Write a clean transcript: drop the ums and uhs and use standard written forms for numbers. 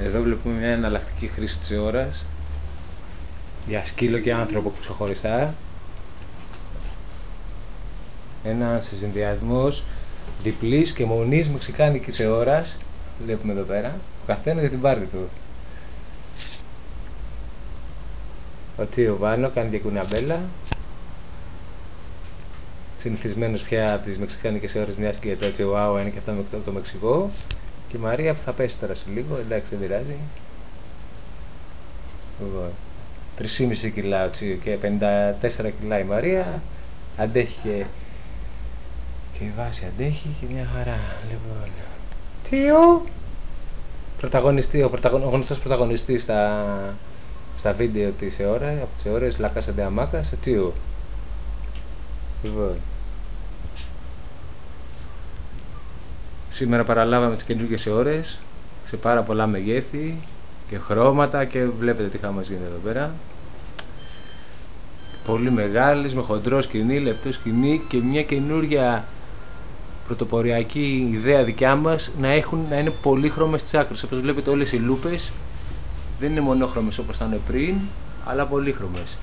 Εδώ βλέπουμε μια εναλλακτική χρήση της ώρας για σκύλο και άνθρωπο ξεχωριστά. Ένας συνδυασμός διπλής και μονής μεξικάνικης ώρας. Βλέπουμε εδώ πέρα, ο καθένας για την πάρτη του. Ο Τσίο Βάνο κάνει και κουναμπέλα. Συνηθισμένος πια από τις μεξικάνικες ώρες, μιας και το Τσιουάουα είναι και αυτά με το Μεξικό. Και η Μαρία που θα πέσει τώρα σε λίγο, εντάξει, δεν πειράζει. 3,5 κιλά και 54 κιλά η Μαρία. Αντέχει και η βάση αντέχει και μια χαρά. Λοιπόν, Τσίο! Ο γνωστός πρωταγωνιστής στα βίντεο της αιώρα, από τις ώρες La Casa de Hamacas, ο Τσίο. Λοιπόν, σήμερα παραλάβαμε τις καινούργιες ώρες σε πάρα πολλά μεγέθη και χρώματα και βλέπετε τι χάμας γίνεται εδώ πέρα. Πολύ μεγάλες, με χοντρό σκηνή, λεπτό σκηνή και μια καινούργια πρωτοποριακή ιδέα δικιά μας να είναι πολύχρωμες στις άκρες. Όπως βλέπετε όλες οι λούπες δεν είναι μονόχρωμες όπως ήταν πριν, αλλά πολύχρωμες.